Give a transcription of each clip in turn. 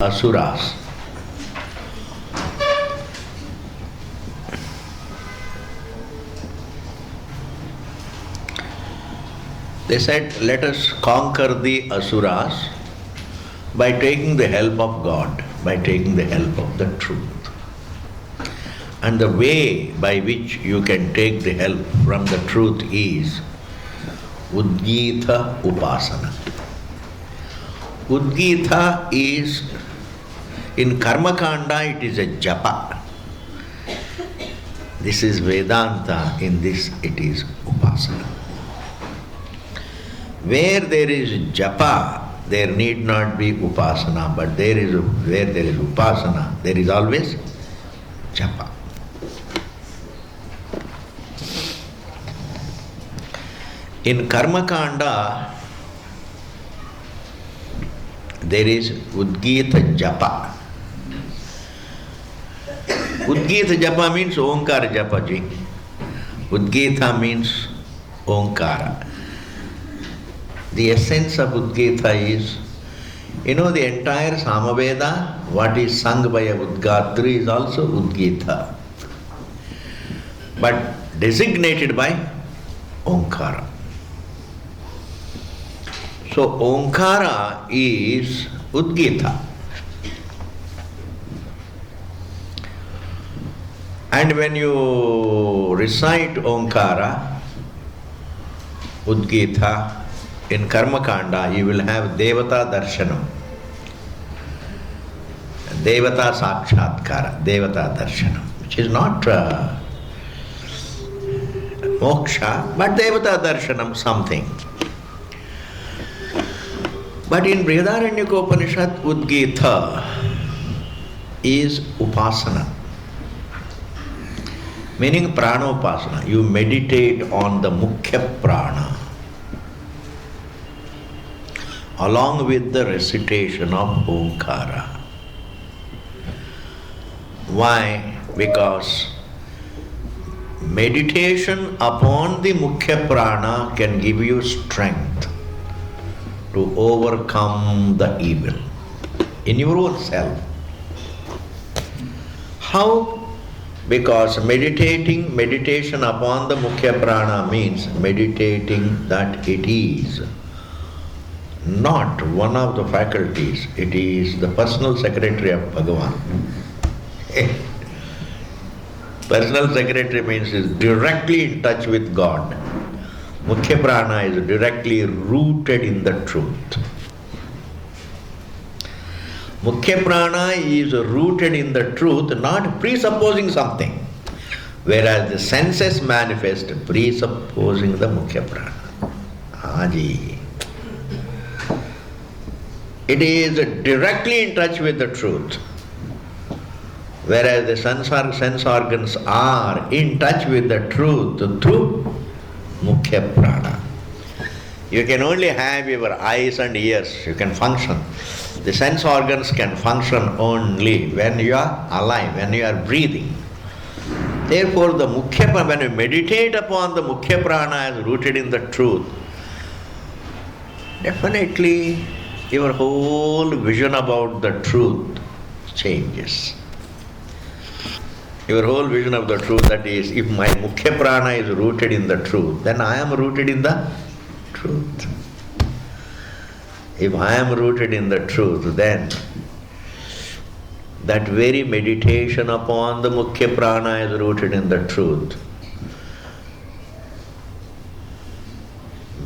Asuras. They said, let us conquer the Asuras by taking the help of God, by taking the help of the truth. And the way by which you can take the help from the truth is Udgita Upasana. Udgita is, in Karma Kanda, it is a japa. This is Vedanta, in this it is Upasana. Where there is japa, there need not be Upasana, but where there is Upasana, there is always japa. In Karma Kanda, there is Udgita Japa. Udgita Japa means Omkara Japa ji. Udgita means Omkara. The essence of Udgita is, the entire Samaveda, what is sung by a Udgatri is also Udgita, but designated by Omkara. So Omkara is Udgita. And when you recite Omkara, Udgita, in Karma Kanda, you will have Devata Darshanam. Devata Sakshatkara, Devata Darshanam, which is not moksha, but Devata Darshanam, something. But in Brihadaranyaka Upanishad, Udgita is Upasana, meaning Pranopasana. You meditate on the Mukhya Prana along with the recitation of Omkara. Why? Because meditation upon the Mukhya Prana can give you strength to overcome the evil in your own self. How? Because meditation upon the Mukhya Prana means meditating that it is not one of the faculties, it is the personal secretary of Bhagavan. Personal secretary means is directly in touch with God. Mukhya Prana is directly rooted in the truth. Mukhya Prana is rooted in the truth, not presupposing something, whereas the senses manifest presupposing the Mukhya Prana. Haji. It is directly in touch with the truth, whereas the sense organs are in touch with the truth through Mukhya Prana. You can only have your eyes and ears, you can function. The sense organs can function only when you are alive, when you are breathing. Therefore, the Mukhya Prana, when you meditate upon the Mukhya Prana as rooted in the truth, definitely your whole vision about the truth changes. Your whole vision of the truth, that is, if my Mukhya Prana is rooted in the truth, then I am rooted in the truth. If I am rooted in the truth, then that very meditation upon the Mukhya Prana is rooted in the truth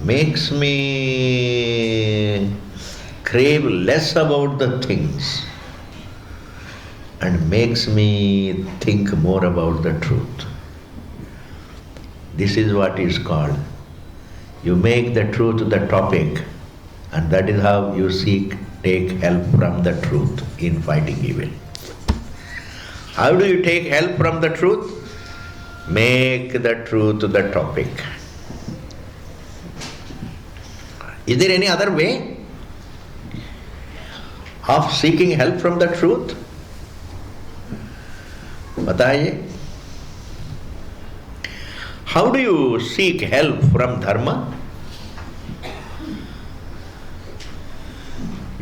makes me crave less about the things and makes me think more about the truth. This is what is called, you make the truth the topic, and that is how you take help from the truth in fighting evil. How do you take help from the truth? Make the truth the topic. Is there any other way of seeking help from the truth? Bataiye. How do you seek help from dharma?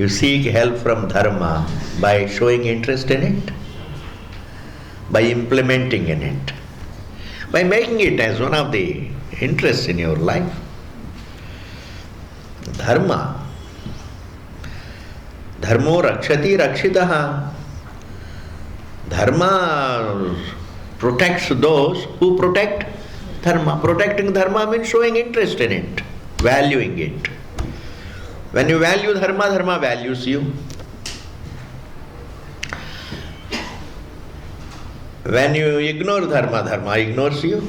You seek help from dharma by showing interest in it, by implementing in it, by making it as one of the interests in your life. Dharma. Dharmo rakshati rakshitaha. Dharma protects those who protect dharma. Protecting dharma means showing interest in it, valuing it. When you value dharma, dharma values you. When you ignore dharma, dharma ignores you.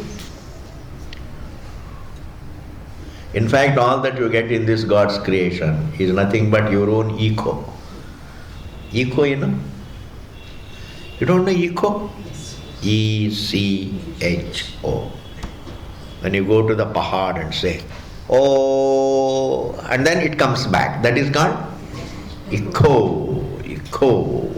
In fact, all that you get in this God's creation is nothing but your own ego. Ego, you know? You don't know ego? E-C-H-O. When you go to the pahad and say, oh, and then it comes back. That is called echo. Echo.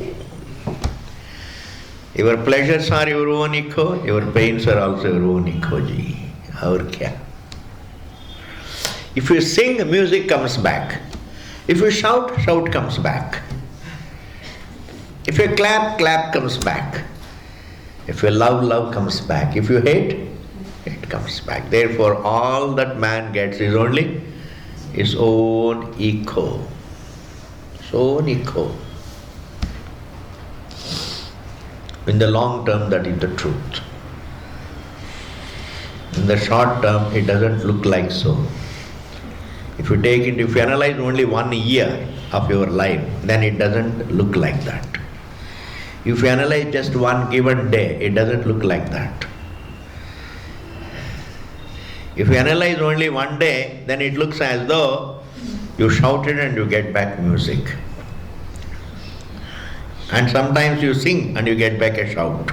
Your pleasures are your own echo, your pains are also your own echo. Ji. Aur kya? If you sing, music comes back. If you shout, shout comes back. If you clap, clap comes back. If you love, love comes back. If you hate, it comes back. Therefore, all that man gets is only his own ego. His own ego. In the long term, that is the truth. In the short term, it doesn't look like so. If you analyze only 1 year of your life, then it doesn't look like that. If you analyze just one given day, it doesn't look like that. If you analyze only 1 day, then it looks as though you shouted and you get back music. And sometimes you sing and you get back a shout.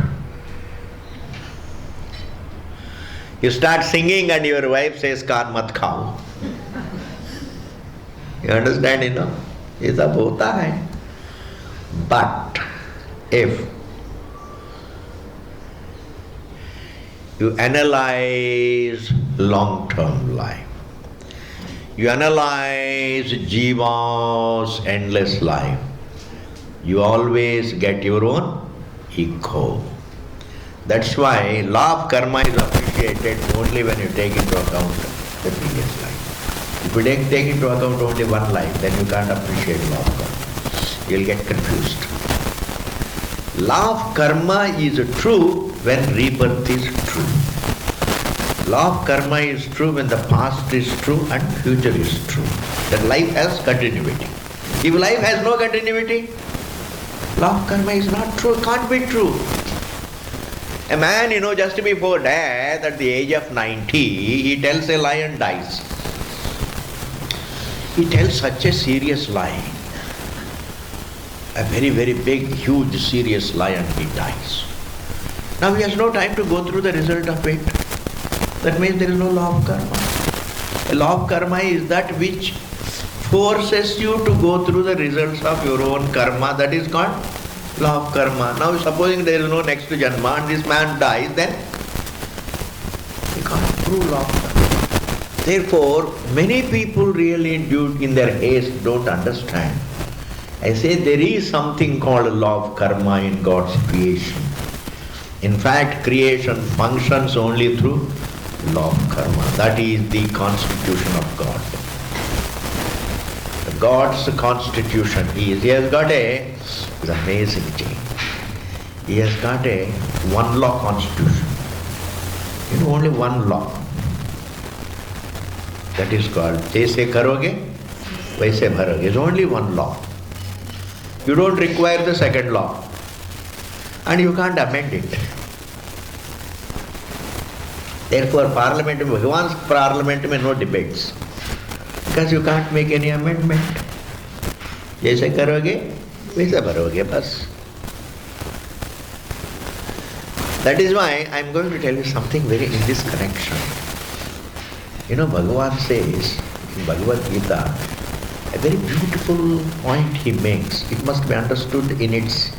You start singing and your wife says, "Kaan mat khao." You understand, you know? Ye sab hota hai. But if you analyze long-term life, you analyze Jiva's endless life, you always get your own ego. That's why law of karma is appreciated only when you take into account the previous life. If you take into account only one life, then you can't appreciate law of karma. You'll get confused. Law of karma is true when rebirth is true. Law of karma is true when the past is true and future is true. That life has continuity. If life has no continuity, law of karma is not true, can't be true. A man, just before death, at the age of 90, he tells a lie and dies. He tells such a serious lie. A very, very big, huge, serious lie, and he dies. Now he has no time to go through the result of it. That means there is no law of karma. A law of karma is that which forces you to go through the results of your own karma. That is called law of karma. Now supposing there is no next janma and this man dies, then he can't prove law of karma. Therefore, many people really in their haste don't understand. I say there is something called law of karma in God's creation. In fact, creation functions only through law of karma. That is the constitution of God. God's constitution is, he has got it's amazing thing. He has got a one law constitution. Only one law. That is called, jaise karoge, vaise bharoge. It's only one law. You don't require the second law. And you can't amend it. Therefore, Bhagavan's parliament may no debates. Because you can't make any amendment. Jaise karoge, vaise bharoge, bas. That is why I am going to tell you something very in this connection. Bhagavan says in Bhagavad Gita, a very beautiful point he makes. It must be understood in its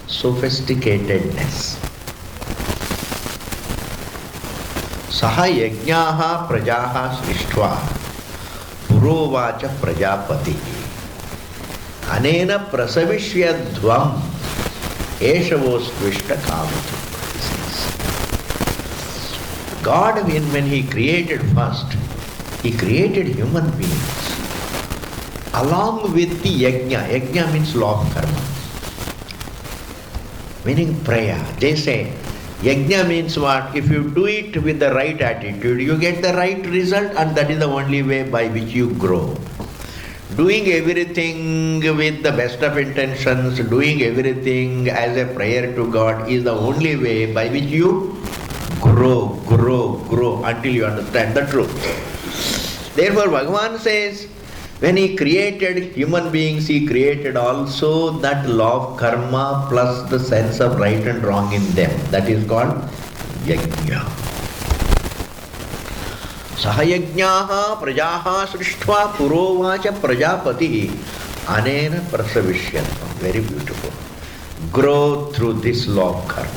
sophisticatedness. Saha yajnaha prajaha srishtva purovacha prajapati Anena prasavishyadvam eshavostvishta kamatu. God, when He created first, He created human beings along with the yajna. Yajna means law of karma, meaning prayer. They say yajna means what? If you do it with the right attitude, you get the right result, and that is the only way by which you grow. Doing everything with the best of intentions, doing everything as a prayer to God is the only way by which you grow until you understand the truth. Therefore, Bhagavan says, when He created human beings, He created also that law of karma plus the sense of right and wrong in them. That is called yajna. Sahayajnaha prajaha srishtva purovacha prajapati anena prasavishyatvam. Very beautiful. Grow through this law of karma.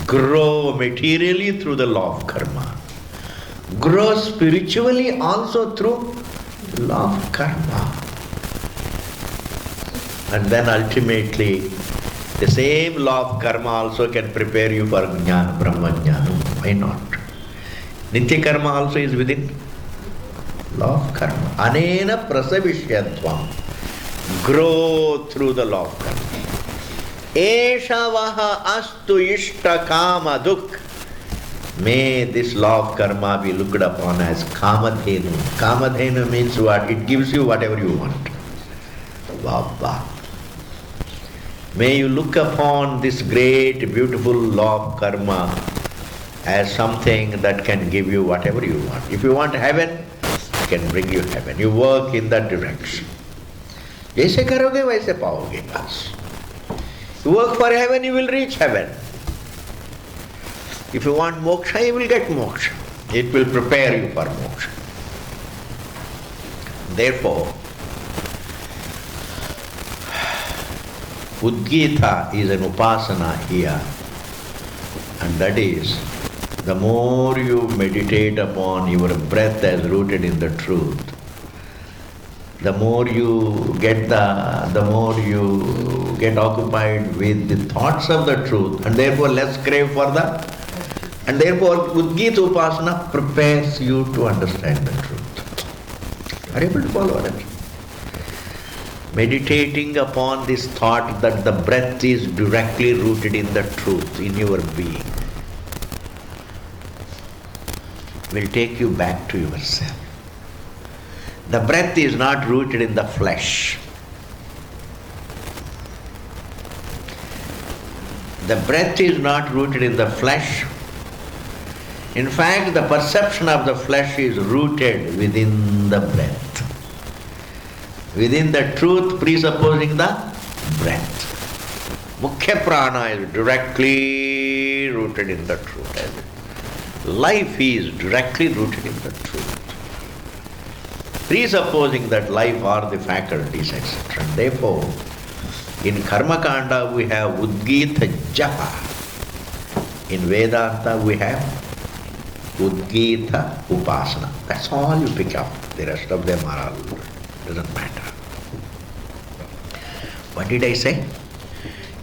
Grow materially through the law of karma. Grow spiritually also through the law of karma. And then ultimately, the same law of karma also can prepare you for jnana, brahma jnana. Why not? Nitya karma also is within law of karma. Anena prasavishyatvam. Grow through the law of karma. Eshavaha astu ishta kama duk. May this law of karma be looked upon as kamadhenu. Kamadhenu means what? It gives you whatever you want. Baba. May you look upon this great, beautiful law of karma as something that can give you whatever you want. If you want heaven, it can bring you heaven. You work in that direction. जैसे करोगे वैसे पाओगे बस. You work for heaven, you will reach heaven. If you want moksha, you will get moksha. It will prepare you for moksha. Therefore, Udgita is an upasana here, and that is, the more you meditate upon your breath as rooted in the truth, the more you get occupied with the thoughts of the truth, and therefore less crave for and therefore Udgita Upasana prepares you to understand the truth. Are you able to follow what I mean? Meditating upon this thought that the breath is directly rooted in the truth, in your being, will take you back to yourself. The breath is not rooted in the flesh. The breath is not rooted in the flesh. In fact, the perception of the flesh is rooted within the breath. Within the truth presupposing the breath. Mukhya prana is directly rooted in the truth. Life is directly rooted in the truth. Presupposing that life are the faculties, etc. Therefore, in Karma Kanda we have Udgita Japa. In Vedanta we have Udgita Upasana. That's all you pick up. The rest of them are all, doesn't matter. What did I say?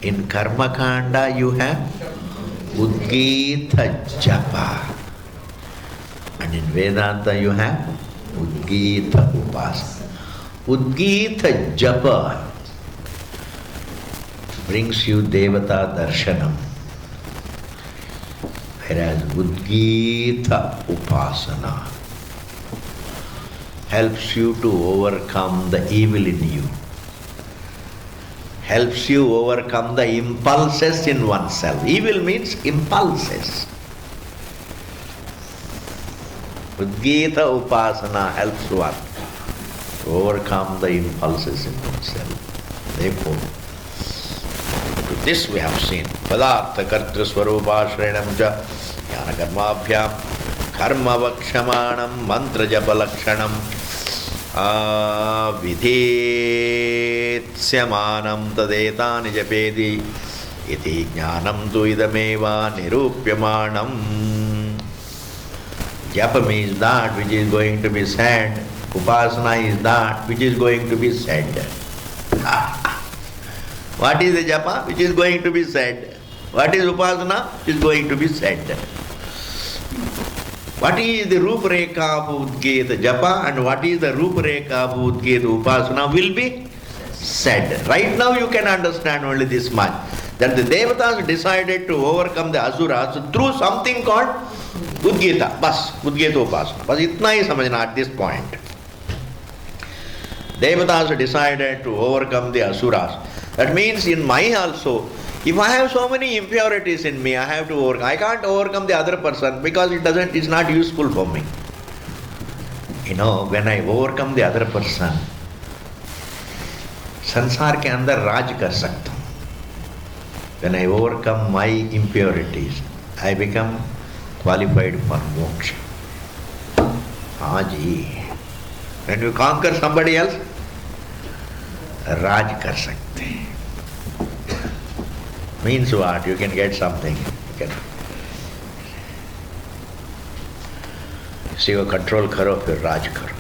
In Karma Kanda you have Udgita Japa. And in Vedanta you have Udgita Upasana. Udgita Japa brings you Devata Darshanam, whereas Udgita Upasana helps you to overcome the evil in you, helps you overcome the impulses in oneself. Evil means impulses. Udgita Upasana helps one to overcome the impulses in oneself. Therefore, to this we have seen Padartha Kartri Swarupashrenam ja Jnana Karmabhyam Karma Vakshamanam Mantra Japa Lakshanam Videtsyamanam Tadetani Japedi Iti Jnanam Tu Idameva Nirupyamanam. Japa means that which is going to be said Upasana is that which is going to be said. What is the japa? Which is going to be said. What is upasana? Which is going to be said. What is the Rupareka of Udgeta japa and what is the Rupareka of Udgeta upasana will be said. Right now you can understand only this much. That the Devatas decided to overcome the Asuras through something called Udgeta. Bas, Udgeta upasana. Bas itna hi samajhna at this point. Devatas decided to overcome the Asuras. That means in my also, if I have so many impurities in me, I have to overcome. I can't overcome the other person because it's not useful for me. When I overcome the other person, संसार के अंदर राज कर सकता हूँ. When I overcome my impurities, I become qualified for moksha. हाँ जी. When you conquer somebody else, राज कर सकते हैं. Means what? You can get something. See, you control karo, फिर राज करो.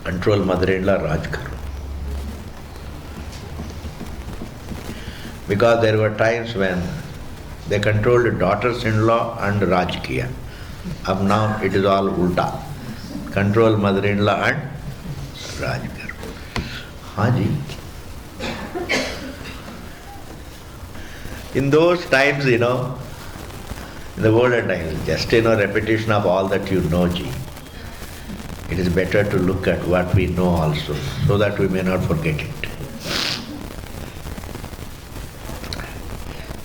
Control mother-in-law, Raj karo. Because there were times when they controlled daughters-in-law and Raj kiya. Ab now it is all ulta. Control mother-in-law and Raj karo. Haan ji. In those times, in the olden times, just repetition of all that you know, ji. It is better to look at what we know also, so that we may not forget it.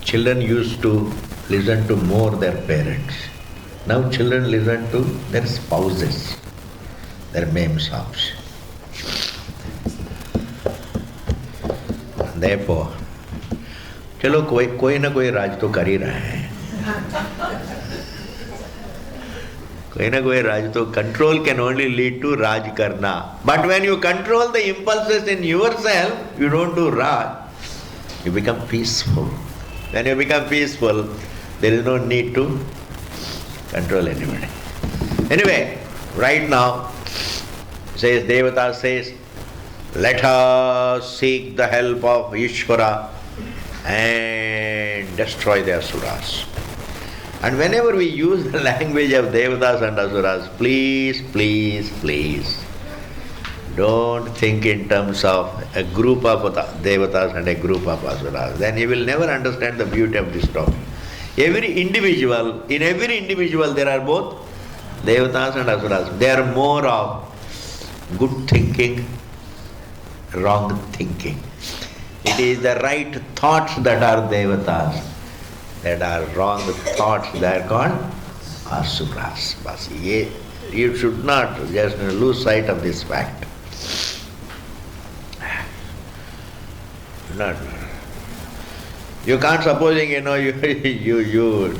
Children used to listen to more their parents. Now children listen to their spouses, their mem-saps. Therefore, चलो कोई ना कोई राज तो कर ही रहा है. कोई ना कोई राज तो control can only lead to raj karna. But when you control the impulses in yourself, you don't do raj. You become peaceful. When you become peaceful, there is no need to control anybody. Anyway, right now, Devata says, let us seek the help of Ishvara and destroy the Asuras. And whenever we use the language of Devatas and Asuras, please, please, please, don't think in terms of a group of Devatas and a group of Asuras. Then you will never understand the beauty of this topic. In every individual there are both Devatas and Asuras. They are more of good thinking, wrong thinking. It is the right thoughts that are Devatas, that are wrong thoughts that are called Asuras. You should not just lose sight of this fact. You can't supposing, you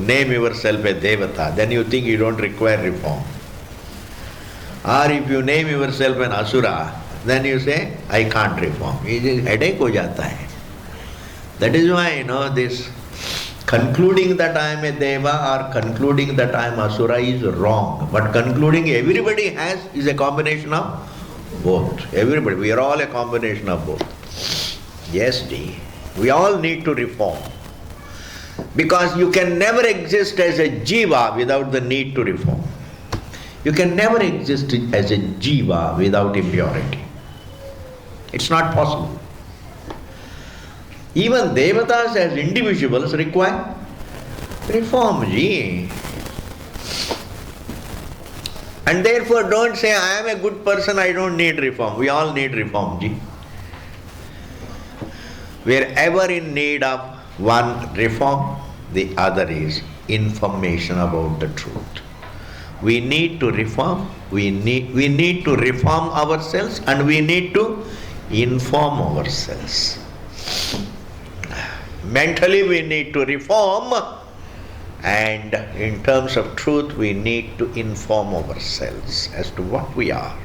name yourself a Devata, then you think you don't require reform. Or if you name yourself an Asura, then you say, I can't reform. Headache ho jata hai. That is why, this concluding that I am a Deva or concluding that I am Asura is wrong. But concluding everybody is a combination of both. Everybody, we are all a combination of both. Yes, Ji. We all need to reform. Because you can never exist as a Jiva without the need to reform. You can never exist as a Jiva without impurity. It's not possible. Even Devatas as individuals require reform, ji. And therefore don't say, I am a good person, I don't need reform. We all need reform, ji. We are ever in need of one reform, the other is information about the truth. We need to reform, we need to reform ourselves and we need to inform ourselves. Mentally we need to reform, and in terms of truth we need to inform ourselves as to what we are.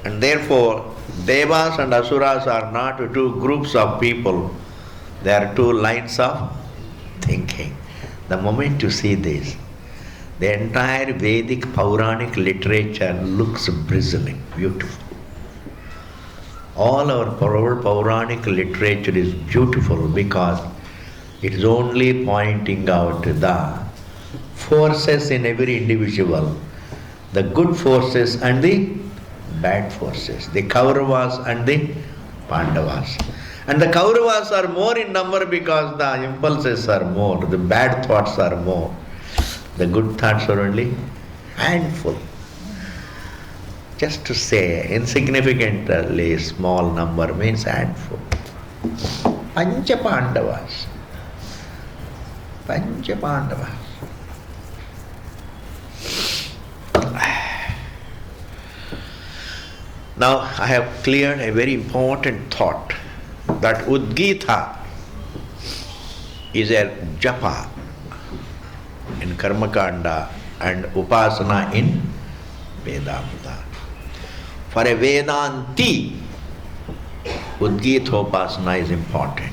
And therefore Devas and Asuras are not two groups of people, they are two lines of thinking. The moment you see this, The entire Vedic Puranic literature looks bristling, beautiful. All our Puranic literature is beautiful because it is only pointing out the forces in every individual, the good forces and the bad forces, the Kauravas and the Pandavas. And the Kauravas are more in number because the impulses are more, the bad thoughts are more. The good thoughts are only handful. Just to say, insignificantly small number means handful. Pancha Pandavas. Pancha Pandavas. Now I have cleared a very important thought that Udgita is a japa in Karmakanda and Upasana in Vedanta. For a Vedanti, Udgita Upasana is important.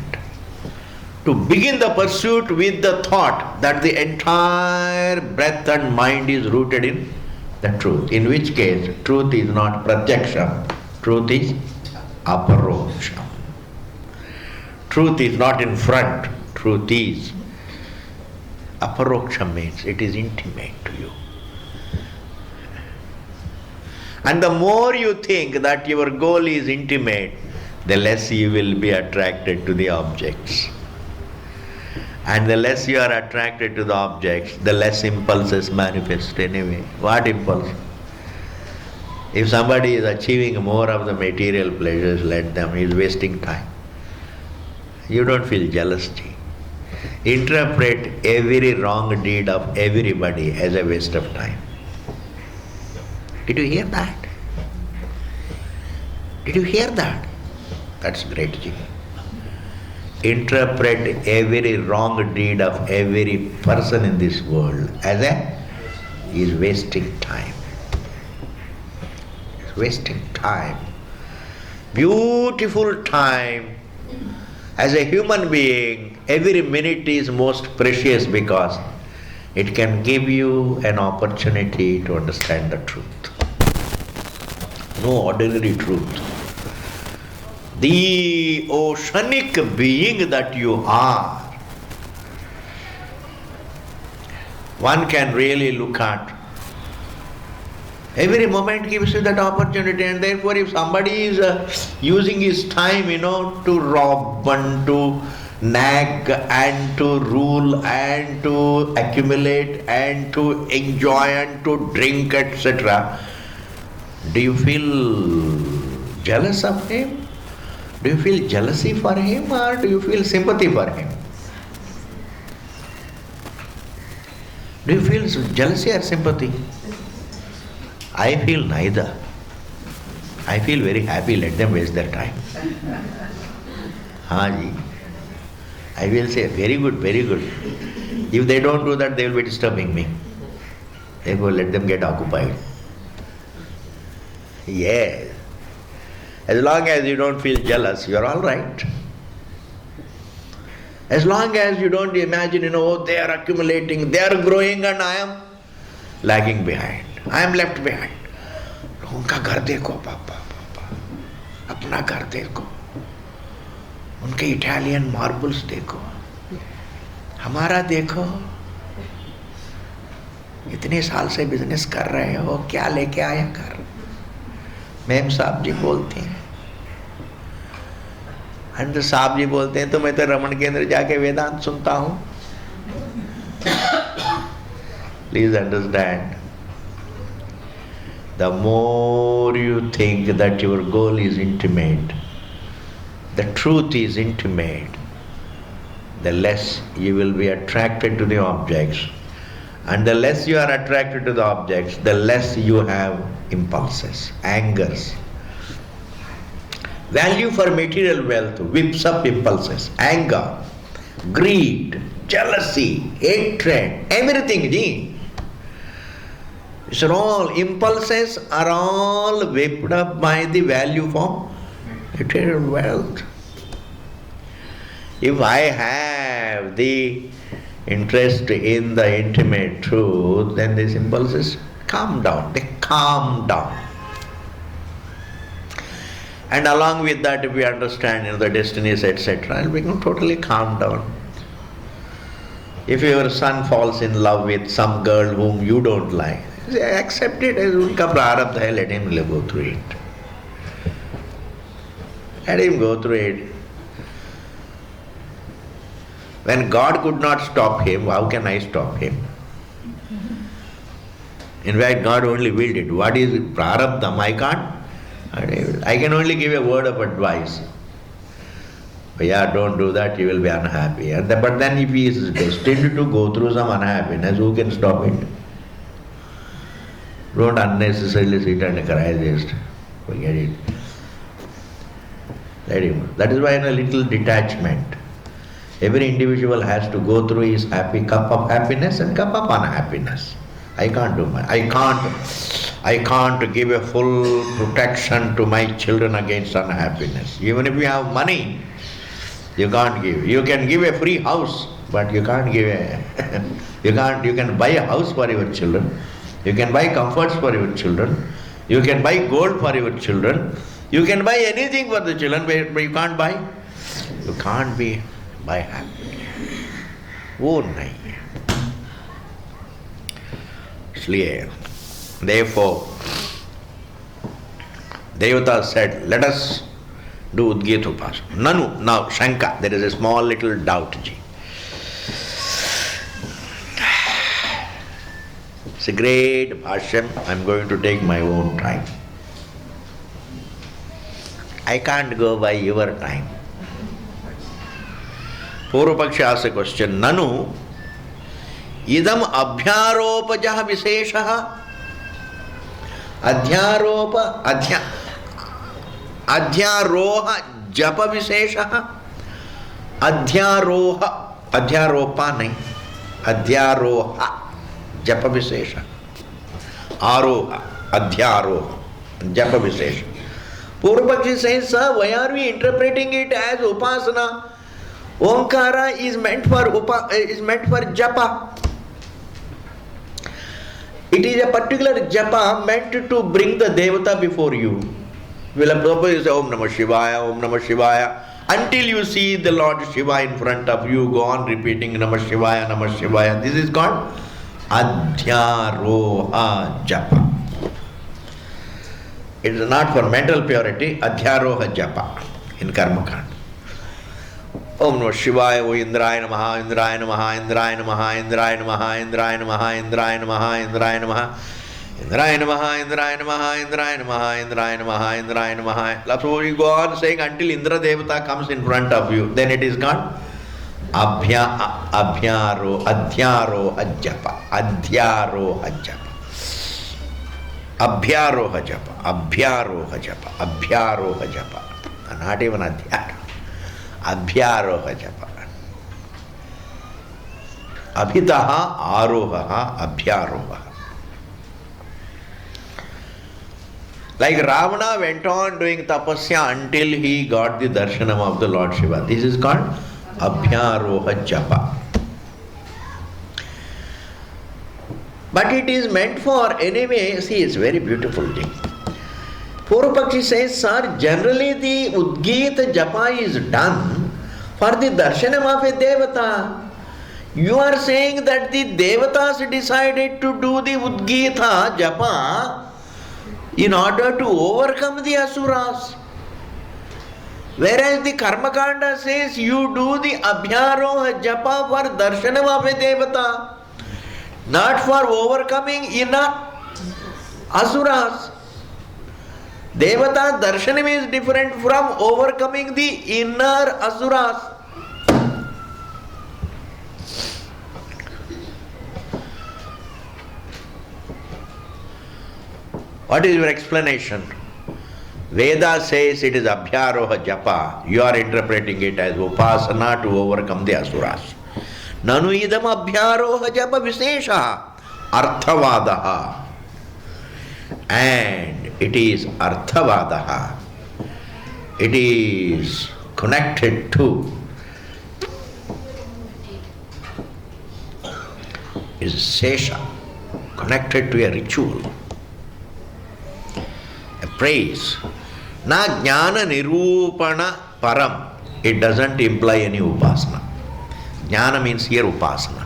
To begin the pursuit with the thought that the entire breath and mind is rooted in the truth, in which case truth is not pratyaksha, truth is aparoksha. Truth is not in front, truth is aparoksha, means it is intimate to you. And the more you think that your goal is intimate, the less you will be attracted to the objects. And the less you are attracted to the objects, the less impulses manifest anyway. What impulse? If somebody is achieving more of the material pleasures, let them. He is wasting time. You don't feel jealousy. Interpret every wrong deed of everybody as a waste of time. Did you hear that? Did you hear that? That's great, Ji. Interpret every wrong deed of every person in this world as he is wasting time. He's wasting time. Beautiful time. As a human being, every minute is most precious because it can give you an opportunity to understand the truth. No ordinary truth. The oceanic being that you are, one can really look at. Every moment gives you that opportunity, and therefore if somebody is using his time, to rob and to nag and to rule and to accumulate and to enjoy and to drink, etc., do you feel jealous of him? Do you feel jealousy for him, or do you feel sympathy for him? Do you feel jealousy or sympathy? I feel neither. I feel very happy, let them waste their time. Ji. I will say, very good, very good. If they don't do that, they will be disturbing me. Therefore, let them get occupied. Yes. As long as you don't feel jealous, you are all right. As long as you don't imagine, they are accumulating, they are growing and I am lagging behind. I am left behind. उनका घर देखो पापा, अपना घर देखो, उनके Italian marbles देखो, हमारा देखो, इतने साल से बिजनेस कर रहे हो, क्या लेके आया घर? मैम साहब जी बोलते हैं, अंदर साहब जी बोलते हैं तो मैं तो रमन केंद्र जाके वेदांत सुनता हूँ. Please understand, the more you think that your goal is intimate, the truth is intimate, the less you will be attracted to the objects. And the less you are attracted to the objects, the less you have impulses, angers. Value for material wealth whips up impulses, anger, greed, jealousy, hatred, everything. These are all impulses, are all whipped up by the value for material wealth. If I have the interest in the intimate truth, then these impulses calm down. They calm down. And along with that, if we understand the destinies, etc., it will become totally calm down. If your son falls in love with some girl whom you don't like, accept it as unka prarabdha hai, let him go through it. Let him go through it. When God could not stop him, how can I stop him? In fact, God only willed it. What is prarabdham? I can't. I can only give a word of advice. But yeah, don't do that, you will be unhappy. But then if he is destined to go through some unhappiness, who can stop it? Don't unnecessarily sit and cry, just forget it. Let him. That is why in a little detachment. Every individual has to go through his cup of happiness and cup of unhappiness. I can't do I can't give a full protection to my children against unhappiness. Even if you have money, you can't give. You can give a free house, but you can't give you can buy a house for your children. You can buy comforts for your children. You can buy gold for your children. You can buy anything for the children, but you can't buy. You can't buy happiness. Oh, nahi. Isliye, therefore, Devata said, let us do Udgita Upasana. Nanu, now Shanka, there is a small little doubt. It's a great bhashyam. I am going to take my own time. I can't go by your time. Purvapaksha asks a question, Nanu, idam abhyaropajah visheshaha adhyaroha japa visheshaha adhyaropa nahi adhyaroha japa vishesha aroha adhyaroha japa vishesha. Purvapakshi says, sir, why are we interpreting it as upasana? Omkara is meant for japa. It is a particular japa meant to bring the devata before you. Will a purpose say Om Namah Shivaya, Om Namah Shivaya, until you see the Lord Shiva in front of you, go on repeating Namah Shivaya, Namah Shivaya. This is called Adhyaroha Japa. It is not for mental purity, Adhyaroha Japa in Karma Kanda. Om Namah Shivaya, O Indraya Namaha, Indraya Namaha, Indraya Namaha, Indraya Namaha, Indraya Namaha, Indraya Namaha, Indraya Namaha, Indraya Namaha, Indraya Namaha, Indraya Namaha, Indraya Namaha, Indraya Namaha. So you go on saying until Indra Devata comes in front of you, then it is called Adhyaro Ajapa, Adhyaro Ajapa, Abhyaro Ajapa, Abhyaro Ajapa, Abhyaro Ajapa, not even Adhyaro. Abhyaroha japa. Abhitaha aroha abhyaroha. Like Ravana went on doing tapasya until he got the darshanam of the Lord Shiva. This is called abhyaroha japa. But it is meant for anyway, see, it's very beautiful thing. Purvapakshi says, sir, generally the Udgita Japa is done for the darshanam of a Devata. You are saying that the Devatas decided to do the Udgita Japa in order to overcome the Asuras. Whereas the Karmakanda says you do the Abhyaroha Japa for darshanam of a Devata, not for overcoming inner Asuras. Devata darshanam is different from overcoming the inner asuras. What is your explanation? Veda says it is abhyaroha japa. You are interpreting it as upasana to overcome the asuras. Nanu idam abhyaroha japa vishesha arthavadaha. And it is arthavadaha. It is connected to is sesha, connected to a ritual, a praise. Na jnana nirupana param. It doesn't imply any upasana. Jnana means here upasana.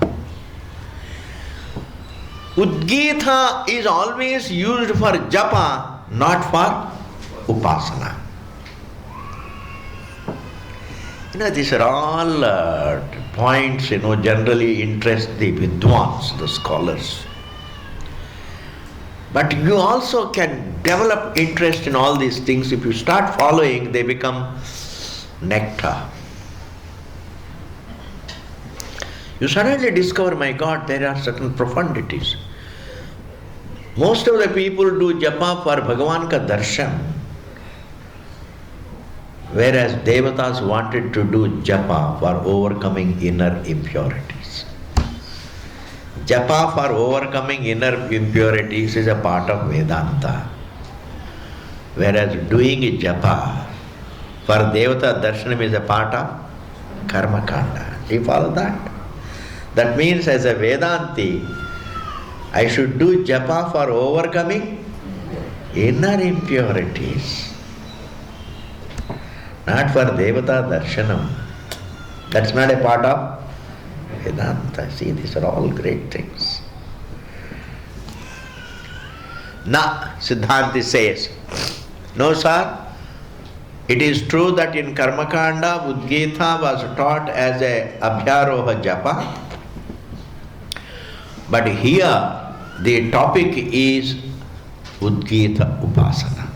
Udgita is always used for japa, not for upasana. These are all points, generally interest the vidwans, the scholars. But you also can develop interest in all these things. If you start following, they become nectar. You suddenly discover, my God, there are certain profundities. Most of the people do japa for Bhagavan ka darshan, whereas devatas wanted to do japa for overcoming inner impurities. Japa for overcoming inner impurities is a part of Vedanta, whereas doing a japa for devata darshanam is a part of karma kanda. Do you follow that? That means as a Vedanti, I should do japa for overcoming inner impurities, not for devata darshanam. That's not a part of Vedanta. See, these are all great things. Na, Siddhanti says, no sir, it is true that in Karmakanda, Udgita was taught as a Abhyaroha japa, but here the topic is Udgita Upasana.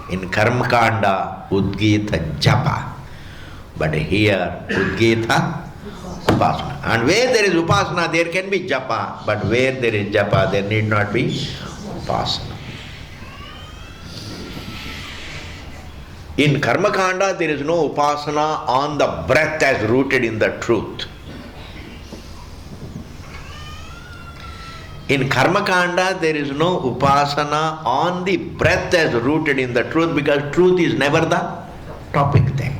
In Karmakanda, Udgita japa, but here Udgita Upasana. And where there is Upasana, there can be japa, but where there is japa, there need not be Upasana. In Karmakanda, there is no Upasana on the breath as rooted in the truth. In Karmakanda, there is no Upasana on the breath as rooted in the truth, because truth is never the topic there.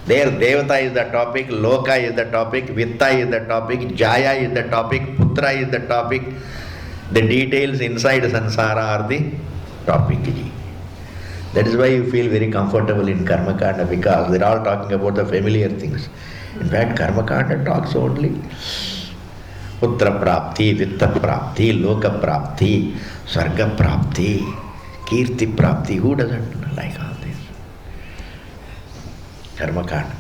There Devata is the topic, Loka is the topic, Vitta is the topic, Jaya is the topic, Putra is the topic. The details inside Sansara are the topic. That is why you feel very comfortable in Karmakanda, because they are all talking about the familiar things. In fact, Karmakanda talks only Putra Prapti, Vitta Prapti, Loka Prapti, Sarga Prapti, Kirti Prapti. Who doesn't like all this? Karmakanda.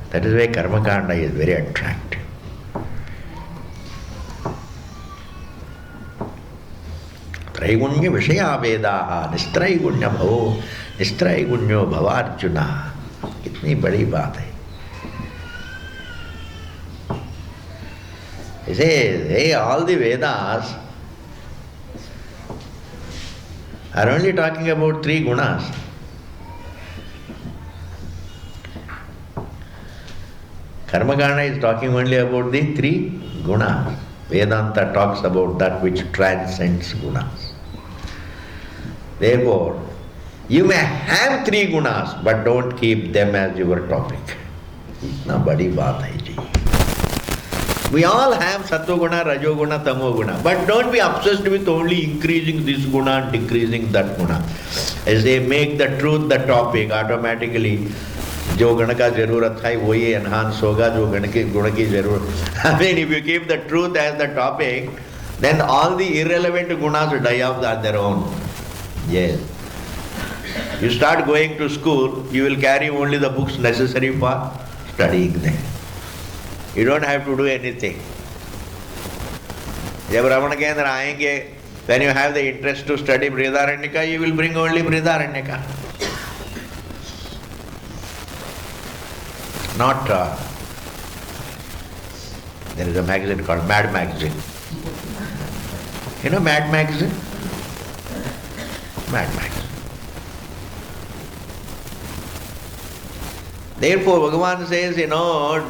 That is why Karmakanda is very attractive. Traigunya Vishaya Vedaha, Nistraigunya Bhavo, Nistraigunya Bhavarjuna. Kitni badi baat hai. He says, hey, all the Vedas are only talking about 3 gunas. Karmakanda is talking only about the 3 gunas. Vedanta talks about that which transcends gunas. Therefore, you may have 3 gunas, but don't keep them as your topic. Itna badi baat hai ji. We all have Sattva-guna, Rajoguna, Tamo-guna, but don't be obsessed with only increasing this guna and decreasing that guna. As they make the truth the topic, automatically जो गण का जरूरत है वही enhance होगा जो गुण की जरूरत. I mean, if you keep the truth as the topic, then all the irrelevant gunas die off on their own. Yes. You start going to school, you will carry only the books necessary for studying them. You don't have to do anything. जब रमण केंद्र आएंगे, when you have the interest to study Brihadaranyaka, you will bring only Brihadaranyaka. Not, there is a magazine called Mad Magazine. You know Mad Magazine? Mad Magazine. Therefore, Bhagavan says,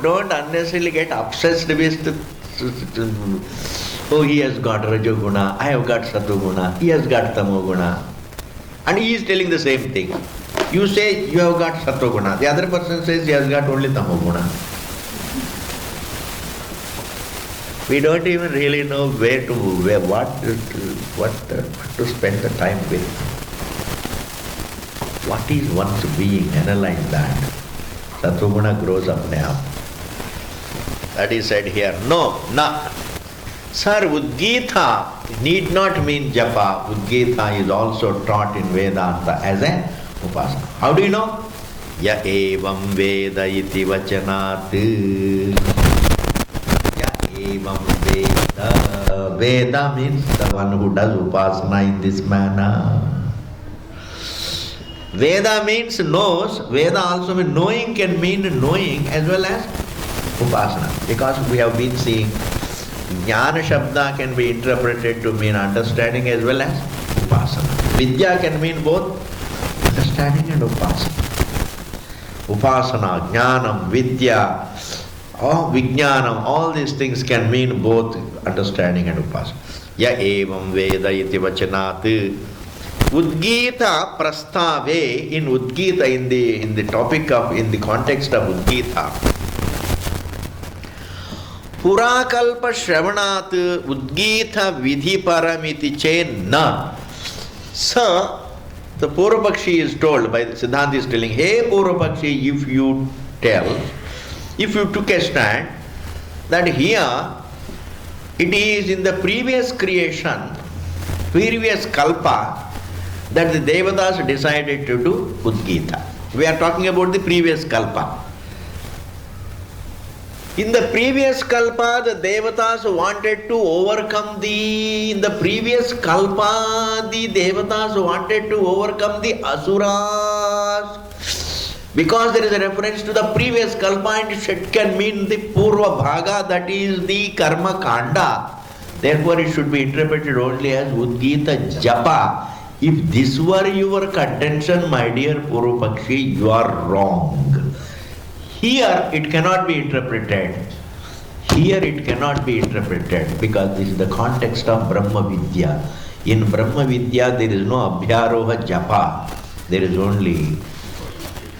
don't unnecessarily get obsessed with, oh, he has got Rajoguna, I have got Sattva-guna, he has got Tamo-guna. And he is telling the same thing. You say you have got Sattva-guna, the other person says he has got only Tamo-guna. We don't even really know what to spend the time with. What is one's being? Analyze that. Satvaguna grows up now. That is said here. No, na. Sir, Udgita need not mean japa. Udgita is also taught in Vedanta as an upasana. How do you know? Ya evam veda iti vachanat. Ya evam veda. Veda means the one who does upasana in this manner. Veda means knows. Veda also means knowing, can mean knowing as well as upasana. Because we have been seeing Jnana Shabda can be interpreted to mean understanding as well as upasana. Vidya can mean both understanding and upasana. Upasana, Jnanam, Vidya, Vijnanam, all these things can mean both understanding and upasana. Ya evam veda iti vachanat. Udgita prastave, in Udgita, in the topic of, in the context of Udgita, Purakalpa Shravanat Udgita Vidhi Paramiti Chen Na. So, the Purvapakshi is told, by the Siddhanta is telling, hey Purvapakshi, if you took a stand that here it is in the previous creation, previous kalpa, that the Devatas decided to do Udgita. We are talking about the previous kalpa. In the previous kalpa, the Devatas wanted to overcome in the previous kalpa, the Devatas wanted to overcome the Asuras. Because there is a reference to the previous kalpa and it can mean the Purva Bhaga, that is the Karma Kanda. Therefore it should be interpreted only as Udgita Japa. If this were your contention, my dear Purvapakshi, you are wrong. Here it cannot be interpreted. Here it cannot be interpreted because this is the context of Brahma Vidya. In Brahma Vidya there is no Abhyaroha Japa. There is only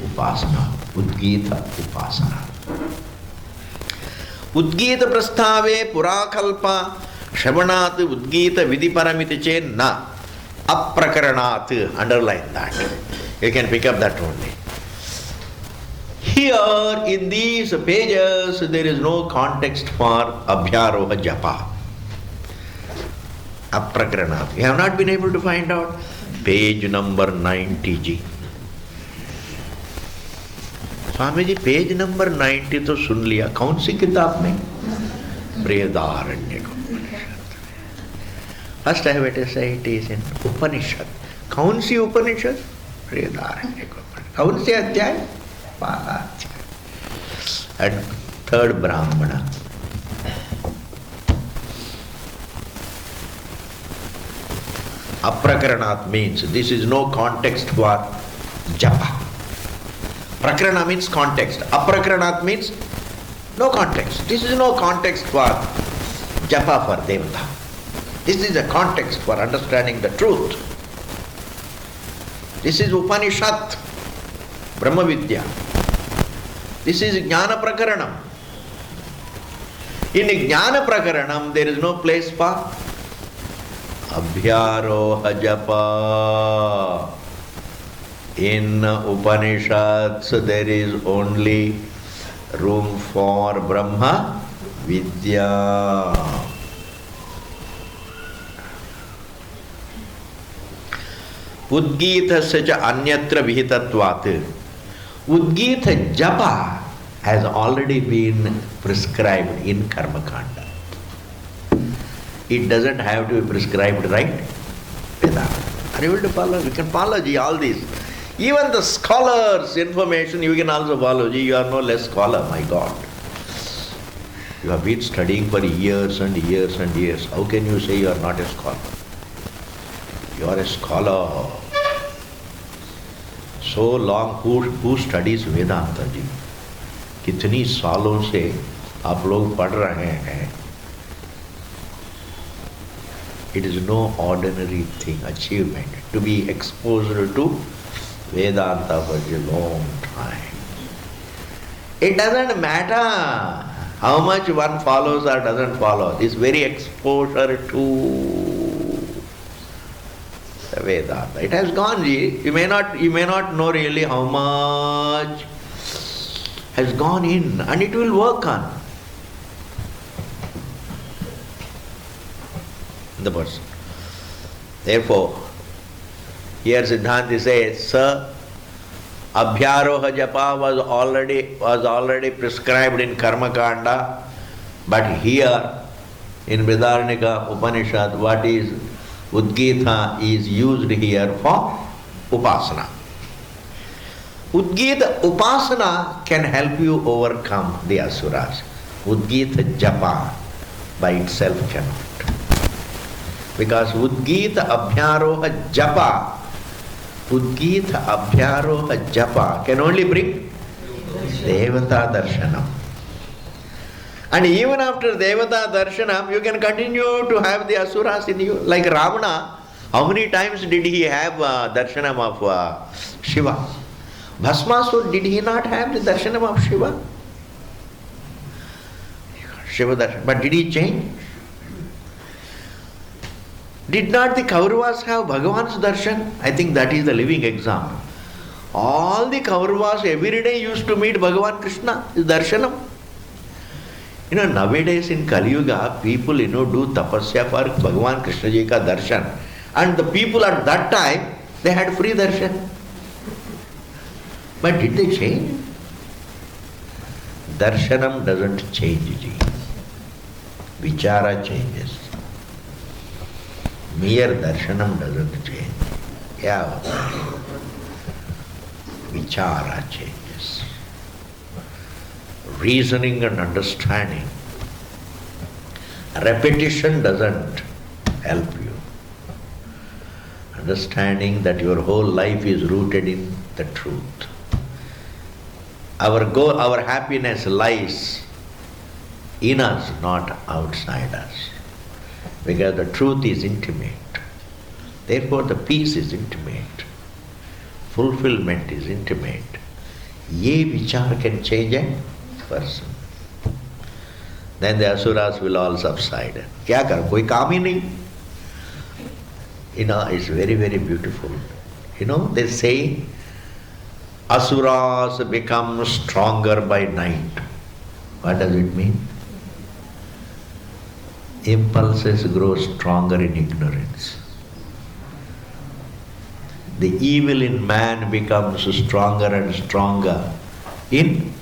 Upasana, Udgita Upasana. Udgita Prastave Purakalpa Shravanat Udgita Vidhi Paramiti Che Na. Aprakaranat, underline that. You can pick up that only. Here in these pages there is no context for Abhyaroha Japa. Aprakaranat. You have not been able to find out? Page number 90G. Swami ji page number 90 तो सुन लिया. कौन सी किताब में? Brihadaranyaka Upanishad. First I have to say it is in Upanishad. कौन सी Upanishad? Brihadaranyaka Upanishad. कौन से अध्याय? And third Brahmana. Aprakaranat means this is no context for japa. Prakarana means context. Aprakaranat means no context. This is no context for japa for devata. This is a context for understanding the truth. This is Upanishad, Brahma Vidya. This is Jnana Prakaranam. In Jnana Prakaranam there is no place for Abhyaroha Japa. In Upanishads there is only room for Brahma Vidya. Udgitasya cha anyatra vihitatvat. Udgita Japa has already been prescribed in Karma Kanda. It doesn't have to be prescribed, right? Vedanta. Are you able to follow? You can follow all these. Even the scholars' information you can also follow. You are no less scholar, my God. You have been studying for years and years and years. How can you say you are not a scholar? You are a scholar. So long, who studies Vedanta ji? कितनी सालों से आप लोग पढ़ रहे हैं. It is no ordinary thing, achievement, to be exposed to Vedanta for a long time. It doesn't matter How much one follows or doesn't follow is very exposure to the Vedanta. It has gone. You may not know really how much has gone in, and it will work on the person. Therefore, here Siddhanta says, Sir, Abhyaroha Japa was already prescribed in Karma Kanda, but here in Brihadaranyaka Upanishad, what is Udgita is used here for Upasana. Udgita Upasana can help you overcome the Asuras. Udgita Japa by itself cannot. Because Udgita Abhyaroha Japa, Udgita Abhyaroha Japa can only bring Devata Darshanam. And even after Devata Darshanam, you can continue to have the Asuras in you. Like Ravana, how many times did he have Darshanam of Shiva? Bhasmasur, did he not have the Darshanam of Shiva? Shiva Darshanam. But did he change? Did not the Kauravas have Bhagavan's darshan? I think that is the living example. All the Kauravas every day used to meet Bhagavan Krishna, his darshanam. Nowadays in Kali Yuga, people do tapasya for Bhagavan Krishna ji ka darshan. And the people at that time, they had free darshan. But did they change? Darshanam doesn't change, ji. Vichara changes. Mere darshanam doesn't change. Yeah. Vichara changes. Reasoning and understanding. Repetition doesn't help you. Understanding that your whole life is rooted in the truth. Our goal, our happiness lies in us, not outside us. Because the truth is intimate. Therefore the peace is intimate. Fulfillment is intimate. Ye vichar can change a person. Then the asuras will all subside. Kya kar? Koi kaam hi nahi. It's very, very beautiful. They say asuras become stronger by night. What does it mean? Impulses grow stronger in ignorance. The evil in man becomes stronger and stronger in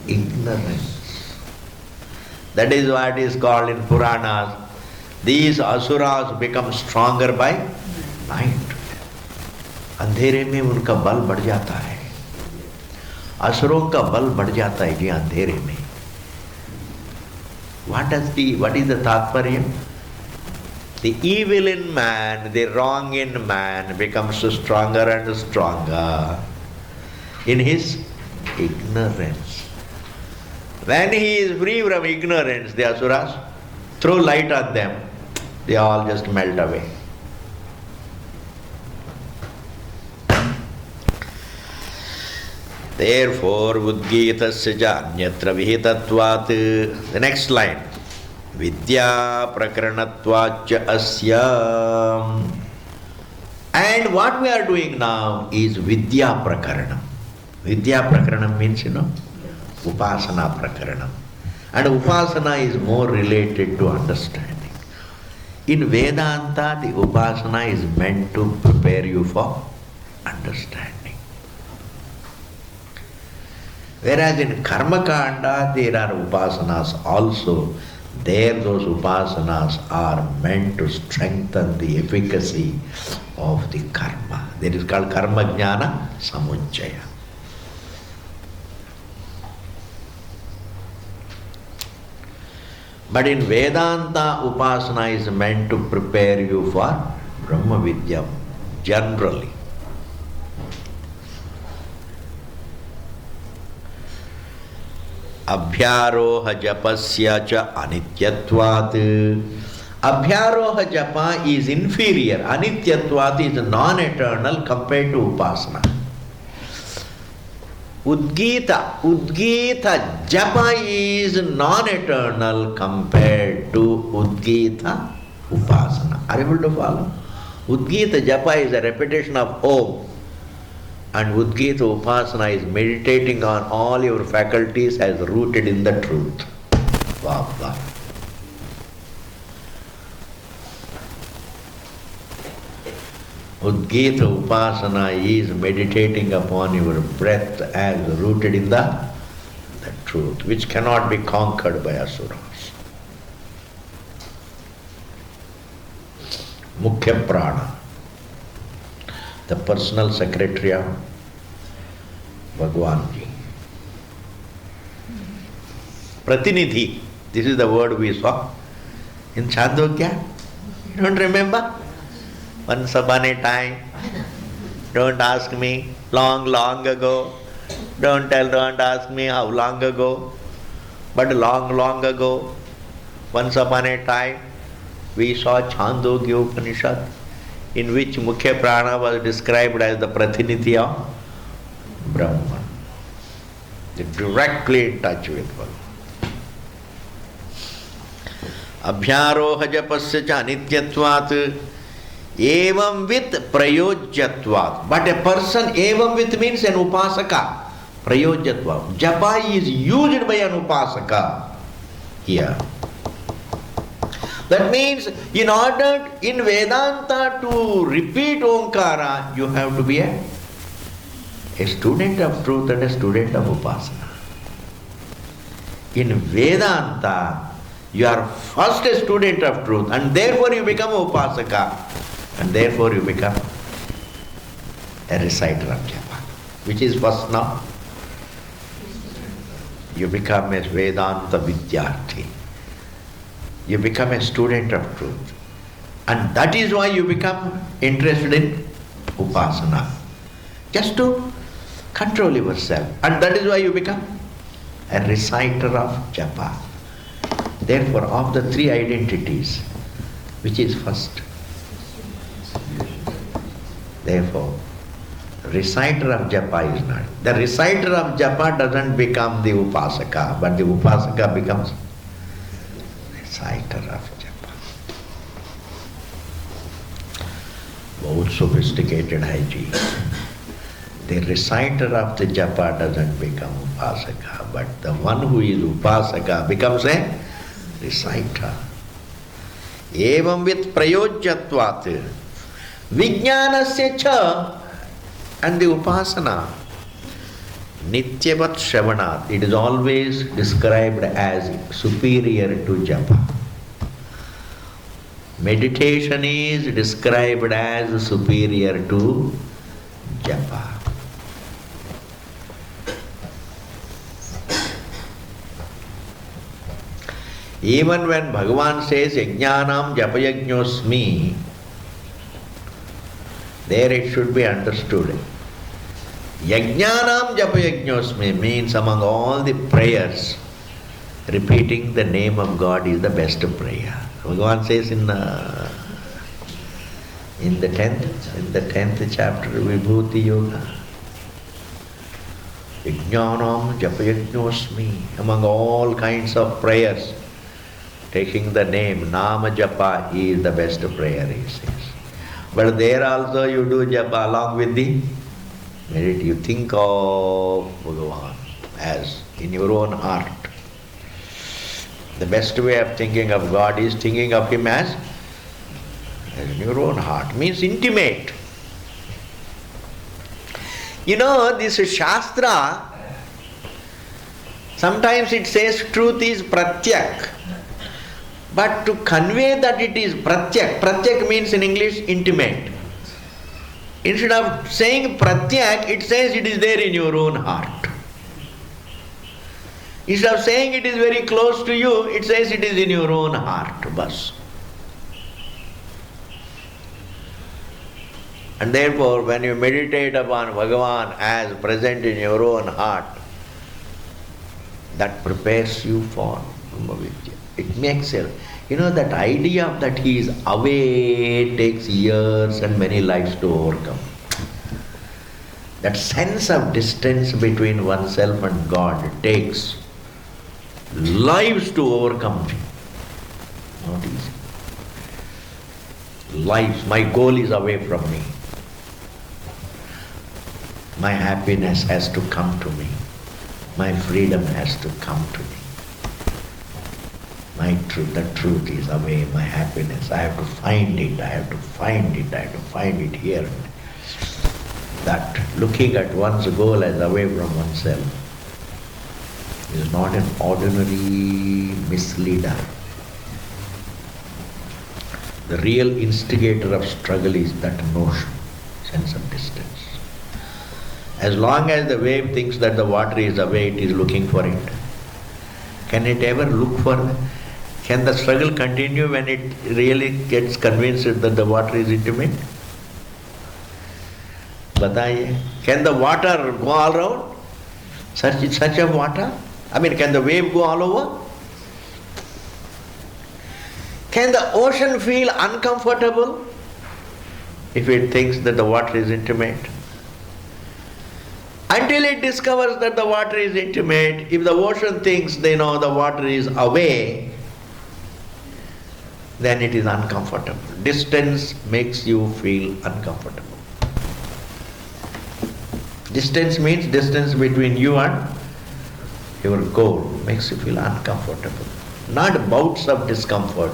ignorance. That is what is called in Puranas. These asuras become stronger by night. अंधेरे में उनका बल बढ़ जाता है. असुरों का बल बढ़ जाता है जी अंधेरे में. What is the Tatparya? The evil in man, the wrong in man becomes stronger and stronger in his ignorance. When he is free from ignorance, the asuras throw light on them, they all just melt away. Therefore, Udgitasya janyatra vihitatvat. The next line. Vidya prakaranatvacha asya. And what we are doing now is Vidya prakaranam. Vidya prakaranam means, Upasana prakaranam. And Upasana is more related to understanding. In Vedanta, the Upasana is meant to prepare you for understanding. Whereas in Karma Kanda, there are Upasanas also. There those Upasanas are meant to strengthen the efficacy of the karma. That is called Karma Jnana Samuchaya. But in Vedanta, Upasana is meant to prepare you for Brahma Vidya generally. Abhyaroha japasya cha anityatvat. Abhyaroha japa is inferior. Anityatvat is non-eternal compared to Upasana. Udgita japa is non-eternal compared to Udgita upasana. Are you able to follow? Udgita japa is a repetition of Om, and Udgita upasana is meditating on all your faculties as rooted in the truth. Wow, wow. Udgita upasana is meditating upon your breath as rooted in the truth, which cannot be conquered by asuras. Mukhya prana, the personal secretary of Bhagwan Ji. Pratinidhi, this is the word we saw in Chandogya. You don't remember? Once upon a time, don't ask me, long ago. Don't ask me how long ago, but long ago, once upon a time, we saw Chandogya Upanishad, in which Mukhya Prana was described as the Pratinidhi of Brahman. They're directly in touch with Bhagavan. Abhyaroha japasya cha anityatvat evam with prayojyatvat. But a person, evam with means an upasaka. Prayojyatvat. Japa is used by an upasaka here. That means in order in Vedanta to repeat Omkara, you have to be a student of truth and a student of upasana. In Vedanta, you are first a student of truth, and therefore you become a upasaka, and therefore you become a reciter of japa. Which is first now? You become a Vedanta Vidyarthi. You become a student of truth. And that is why you become interested in upasana. Just to control yourself. And that is why you become a reciter of japa. Therefore, of the three identities, which is first? Therefore, reciter of japa is not. The reciter of japa doesn't become the upasaka, but the upasaka becomes reciter of japa. बहुत sophisticated है जी. The reciter of the japa doesn't become upasaka, but the one who is upasaka becomes a reciter. Evam with prayojyatvat vijnanasya cha, and the upasana nityavat shravanat, it is always described as superior to japa. Meditation is described as superior to japa. Even when Bhagavan says yajnanam japayajñosmi, there it should be understood. Yajnanam japayajñosmi means among all the prayers, repeating the name of God is the best prayer. Bhagavan says in the 10th chapter, Vibhuti Yoga, Yajnanam japayajñosmi, among all kinds of prayers, taking the name, Nama Japa is the best prayer, he says. But there also you do japa along with the meditate. You think of Bhagavan as in your own heart. The best way of thinking of God is thinking of Him as in your own heart. Means intimate. You know, this Shastra, sometimes it says truth is pratyak. But to convey that it is pratyak, pratyak means in English intimate. Instead of saying pratyak, it says it is there in your own heart. Instead of saying it is very close to you, it says it is in your own heart. Bas. And therefore, when you meditate upon Bhagavan as present in your own heart, that prepares you for Brahmavidya. It makes it, you know, that idea that he is away takes years and many lives to overcome. That sense of distance between oneself and God takes lives to overcome. Not easy. Lives, my goal is away from me. My happiness has to come to me. My freedom has to come to me. The truth is away, my happiness. I have to find it, I have to find it, I have to find it here. That looking at one's goal as away from oneself is not an ordinary misleader. The real instigator of struggle is that notion, sense of distance. As long as the wave thinks that the water is away, it is looking for it. Can it ever look for it? Can the struggle continue when it really gets convinced that the water is intimate? Bataiye. Can the water go all around? Such a water? Can the wave go all over? Can the ocean feel uncomfortable if it thinks that the water is intimate? Until it discovers that the water is intimate, if the ocean thinks the water is away, then it is uncomfortable. Distance makes you feel uncomfortable. Distance means distance between you and your goal, makes you feel uncomfortable. Not bouts of discomfort,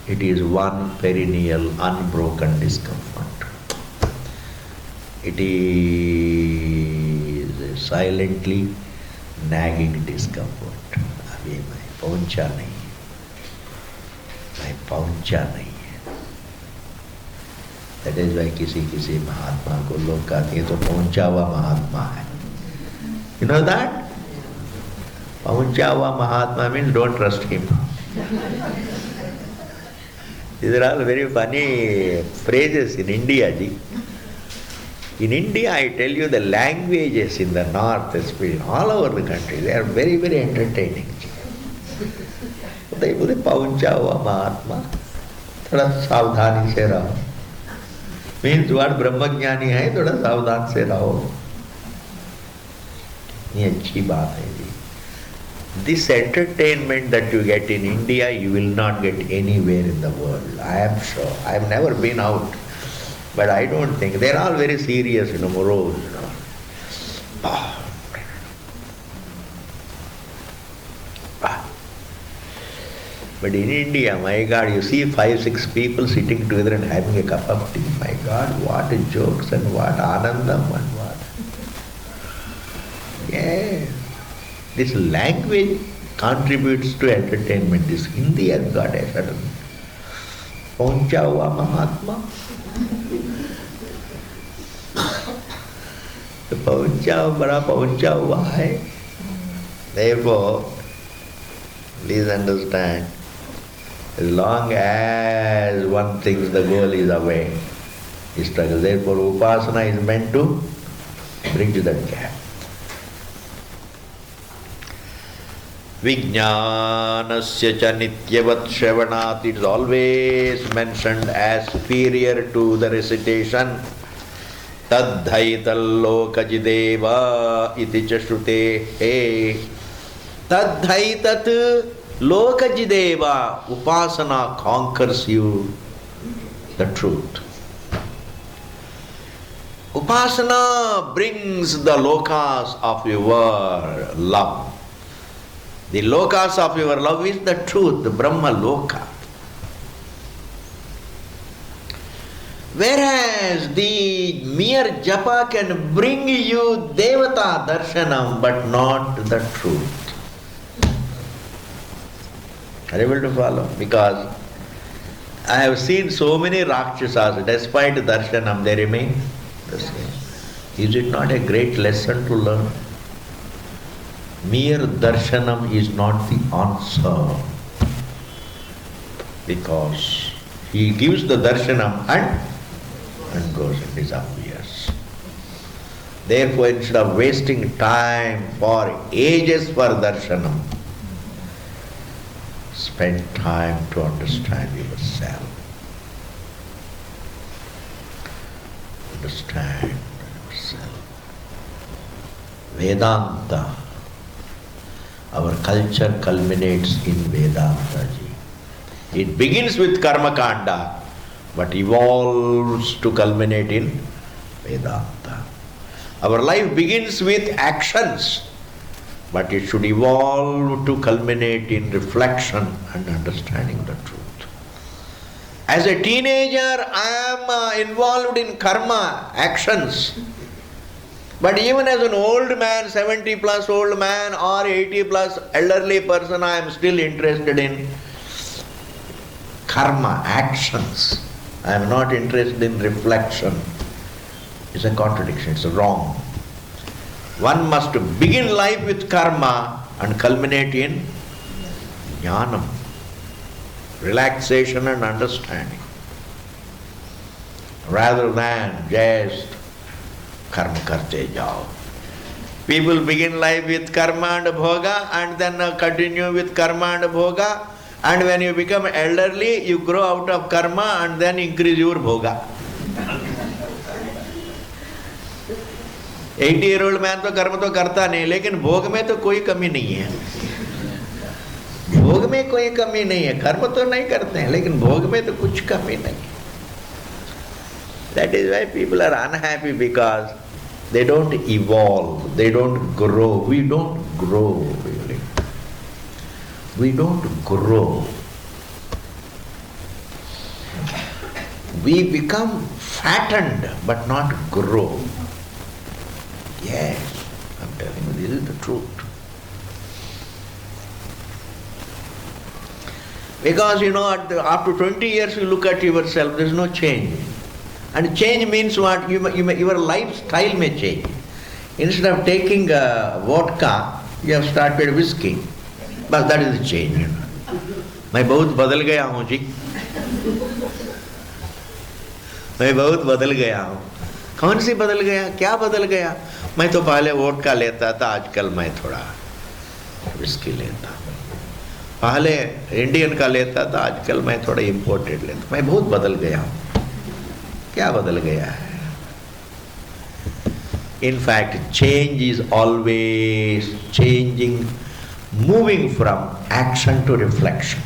it is one perennial, unbroken discomfort. It is a silently nagging discomfort. अभी मैं पहुंचा नहीं है. That is why किसी महात्मा को लोग कहते हैं तो पहुंचा हुआ महात्मा है. You know that? पहुंचा हुआ महात्मा means don't trust him. These are all very funny phrases in India, ji. In India, I tell you, the languages in the north, especially all over the country, they are very, very entertaining. They बोले पहुंचा हुआ महात्मा, थोड़ा सावधानी से रहो. Means what ब्रह्मज्ञानी है, थोड़ा सावधान से रहो. ये अच्छी बात है जी. This entertainment that you get in India, you will not get anywhere in the world. I am sure. I have never been out. But I don't think, they are all very serious, morose, But in India, my God, you see 5-6 people sitting together and having a cup of tea. My God, what jokes and what anandam and what. Yes. This language contributes to entertainment. This Hindi has got a certain पहुंचा हुआ महात्मा. तो बड़ा पहुंचा हुआ है. Therefore, please understand, as long as one thinks the goal is away, he struggles. Therefore, upasana is meant to bridge that gap. Vijnanasya cha nityavat shravanat, it is always mentioned as superior to the recitation. Tadhaital iti cha shrutehe. Tadhaitat lokajideva. Upasana conquers you the truth. Upasana brings the lokas of your love. The lokas of your love is the truth, the Brahma Loka. Whereas the mere japa can bring you Devata Darshanam, but not the truth. Are you able to follow? Because I have seen so many Rakshasas, despite Darshanam, they remain the same. Is it not a great lesson to learn? Mere darshanam is not the answer, because he gives the darshanam and goes and disappears. Therefore, instead of wasting time for ages for darshanam, spend time to understand yourself. Understand yourself. Vedanta. Our culture culminates in Vedanta. It begins with Karma Kanda, but evolves to culminate in Vedanta. Our life begins with actions, but it should evolve to culminate in reflection and understanding the truth. As a teenager, I am involved in karma, actions. But even as an old man, 70 plus old man or 80 plus elderly person, I am still interested in karma, actions. I am not interested in reflection. It's a contradiction, it's wrong. One must begin life with karma and culminate in jnanam, relaxation and understanding, rather than just karma karte jao. People begin life with karma and bhoga and then continue with karma and bhoga, and when you become elderly, you grow out of karma and then increase your bhoga. 80-year-old man तो कर्म तो करता नहीं, लेकिन भोग में तो कोई कमी नहीं है. भोग में कोई कमी नहीं है. कर्म तो नहीं करते हैं, लेकिन भोग में तो कुछ कमी नहीं. That is why people are unhappy, because they don't evolve, they don't grow. We don't grow, really. We don't grow. We become fattened but not grow. Yes, I'm telling you, this is the truth. Because after 20 years you look at yourself, there is no change. And change means what? Your lifestyle may change. Instead of taking vodka, you have started whiskey. But that is the change. मैं बहुत बदल गया हूँ जी. मैं बहुत बदल गया हूँ. कौन सी बदल गया? क्या बदल गया? मैं तो पहले वोडका लेता था, आजकल मैं थोड़ा विस्की लेता हूँ. पहले इंडियन का लेता था, आजकल मैं थोड़ा इम्पोर्टेड लेता. मैं बहुत बदल गया हूँ. क्या बदल गया है? In fact, change is always changing, moving from action to reflection.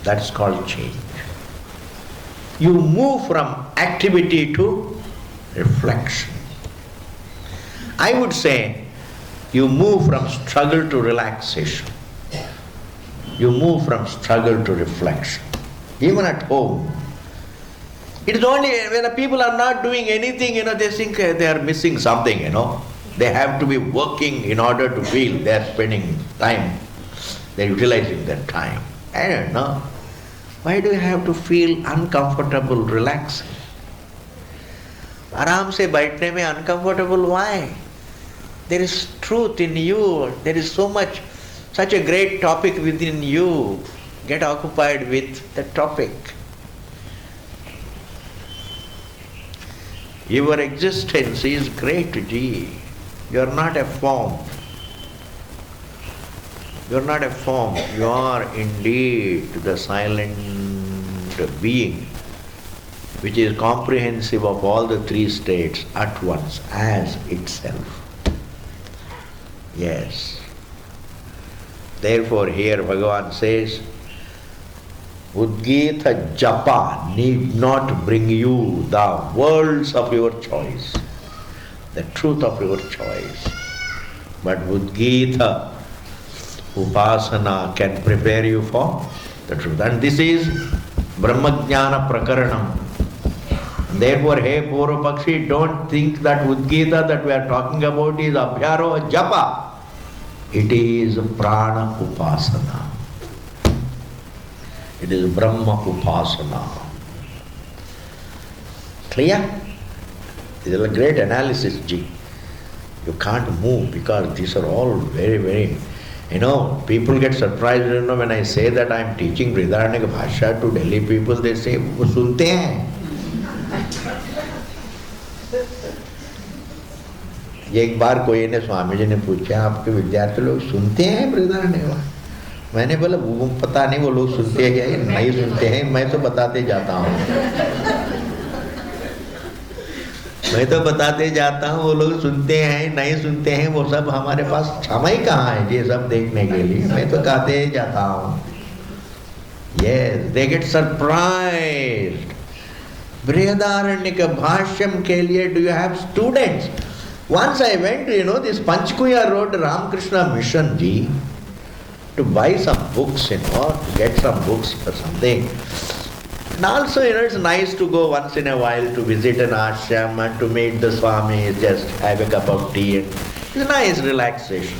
That's called change. You move from activity to reflection. I would say you move from struggle to relaxation. You move from struggle to reflection. Even at home. It is only when people are not doing anything, they think they are missing something, They have to be working in order to feel they are spending time. They are utilizing their time. I don't know. Why do you have to feel uncomfortable, relaxing? आराम से बैठने में uncomfortable, why? There is truth in you. There is such a great topic within you. Get occupied with the topic. Your existence is great, Ji. You are not a form. You are not a form. You are indeed the silent being, which is comprehensive of all the three states at once, as itself. Yes. Therefore here Bhagavan says, Udgita Japa need not bring you the worlds of your choice, the truth of your choice. But Udgita Upasana can prepare you for the truth. And this is Brahmajnana Prakaranam. Therefore, hey Purvapakshi, don't think that Udgita that we are talking about is Abhyaro Japa. It is Prana Upasana. It is Brahma Upasana. Clear? This is a great analysis, Ji. You can't move because these are all very, very... people get surprised when I say that I am teaching Brihadaranyaka Bhasha to Delhi people. They say, वो सुनते हैं. एक बार कोई ने स्वामी जी ने पूछा, आपके विद्यार्थी लोग सुनते हैं बृहदारण्यक? मैंने बोला वो पता नहीं वो लोग सुनते हैं या नहीं सुनते हैं, मैं तो बताते जाता हूँ. मैं तो बताते जाता हूँ, वो लोग सुनते हैं नहीं सुनते हैं, वो सब हमारे पास समय कहाँ है ये सब देखने के लिए। मैं तो कहते जाता हूँ। Yes, they get surprised. Brihadaranyaka भाष्यम के लिए do you have students? Once I went to, this Panchkuya Road Ramakrishna Mission ji to buy some books, to get some books or something. And also, it's nice to go once in a while to visit an ashram and to meet the Swami, just have a cup of tea. It's a nice relaxation.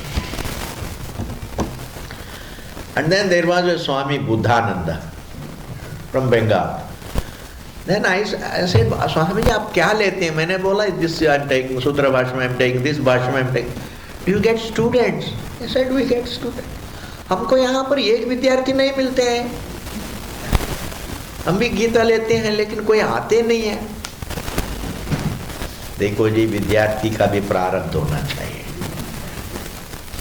And then there was a Swami Buddhananda from Bengal. Then I said, Swami ji, आप क्या लेते हैं? मैंने बोला, this I am taking, Sutra Bhashma I am taking, this Bhashma I am taking. Do you get students? He said, we get students. हमको यहाँ पर एक विद्यार्थी नहीं मिलते हैं। हम भी गीता लेते हैं लेकिन कोई आते नहीं है। देखो जी, विद्यार्थी का भी प्रारब्ध होना चाहिए।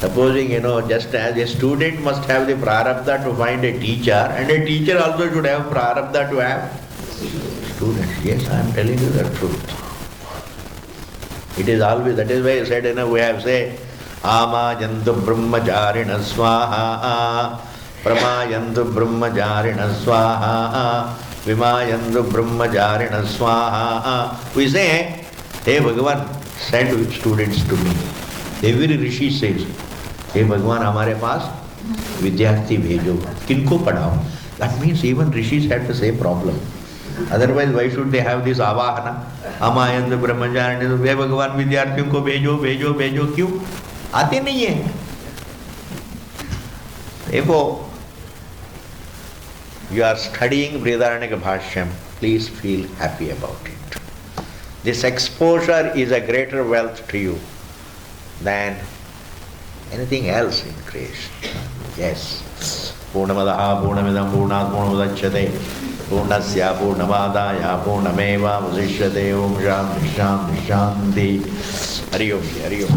Supposing, just as a student must have the prarabdha to find a teacher, and a teacher also should have prarabdha to have students. Yes, I am telling you the truth. It is always, that is why I said, we have said, Amayantu brahmacharina swaha, pramayantu brahmacharina swaha, vimayantu brahmacharina swaha. We say, hey Bhagavan, send students to me. Every rishi says, हे भगवान हमारे पास विद्यार्थी भेजो, किनको पढ़ाओ. That means even rishis have the same problem. Otherwise, why should they have this avahana? अमायंद Brahmacharini, हे भगवान विद्यार्थियों को भेजो भेजो भेजो, क्यों आते नहीं है? देखो, you are studying Brihadaranyaka Bhashyam, please feel happy about it. This exposure is a greater wealth to you than anything else in creation. Yes. Purnamadaha Purnamidam Purnat Purnamudachyate Purnasya Purnamadaya Purnameva Vasishyate. Om Shanti Shanti Shanti. Hari Om. Hari Om.